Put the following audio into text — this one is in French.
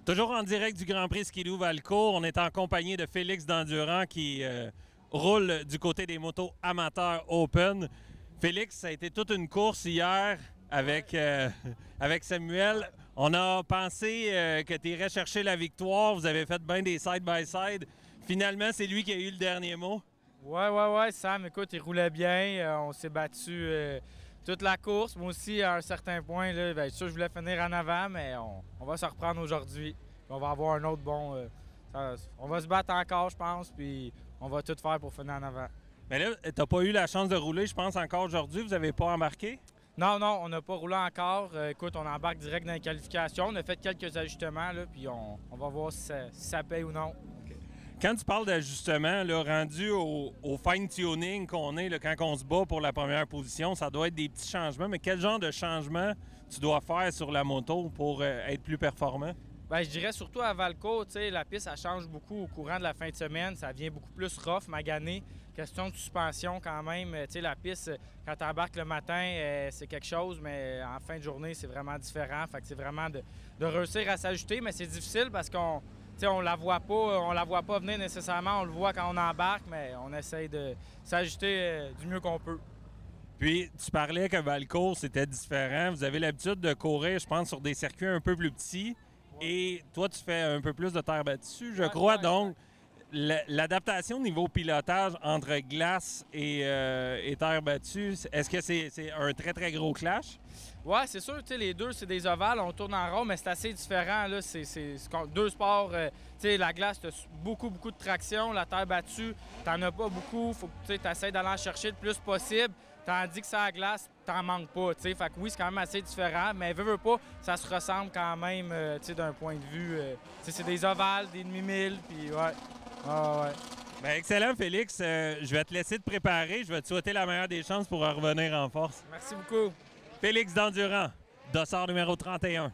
Toujours en direct du Grand Prix Skidoo Valcourt, on est en compagnie de Félix Dandurand qui roule du côté des motos amateurs Open. Félix, ça a été toute une course hier avec, avec Samuel. On a pensé que tu irais chercher la victoire. Vous avez fait bien des side-by-side. Finalement, c'est lui qui a eu le dernier mot. Ouais, Sam, écoute, il roulait bien. On s'est battu toute la course. Moi aussi, à un certain point, là, bien sûr, je voulais finir en avant, mais on va se reprendre aujourd'hui. On va avoir un autre bon... on va se battre encore, je pense, puis on va tout faire pour finir en avant. Mais là, tu n'as pas eu la chance de rouler, je pense, encore aujourd'hui. Vous n'avez pas embarqué? Non, on n'a pas roulé encore. Écoute, on embarque direct dans les qualifications. On a fait quelques ajustements, là, puis on va voir si ça paye ou non. Quand tu parles d'ajustement, rendu au fine-tuning qu'on est là, quand on se bat pour la première position, ça doit être des petits changements. Mais quel genre de changement tu dois faire sur la moto pour être plus performant? Bien, je dirais surtout à Valcourt, la piste, elle change beaucoup au courant de la fin de semaine. Ça devient beaucoup plus rough, magané. Question de suspension quand même. La piste, quand tu embarques le matin, c'est quelque chose, mais en fin de journée, c'est vraiment différent. Fait que c'est vraiment de réussir à s'ajuster, mais c'est difficile parce qu'on la voit pas venir nécessairement. On le voit quand on embarque, mais on essaye de s'ajuster du mieux qu'on peut. Puis, tu parlais que Valcourt, c'était différent. Vous avez l'habitude de courir, je pense, sur des circuits un peu plus petits. Et toi, tu fais un peu plus de terre battue, je crois. Ouais. Donc, l'adaptation au niveau pilotage entre glace et terre battue, est-ce que c'est un très, très gros clash? Oui, c'est sûr, les deux, c'est des ovales, on tourne en rond, mais c'est assez différent. C'est deux sports. La glace, tu as beaucoup de traction. La terre battue, tu n'en as pas beaucoup. Faut que tu essaies d'aller en chercher le plus possible. Tandis que ça la glace, tu n'en manques pas. Fait que oui, c'est quand même assez différent, mais veux pas, ça se ressemble quand même d'un point de vue. C'est des ovales, des demi-milles, puis ouais. Bien, excellent, Félix. Je vais te laisser te préparer. Je vais te souhaiter la meilleure des chances pour revenir en force. Merci beaucoup. Félix Dandurand, dossard numéro 31.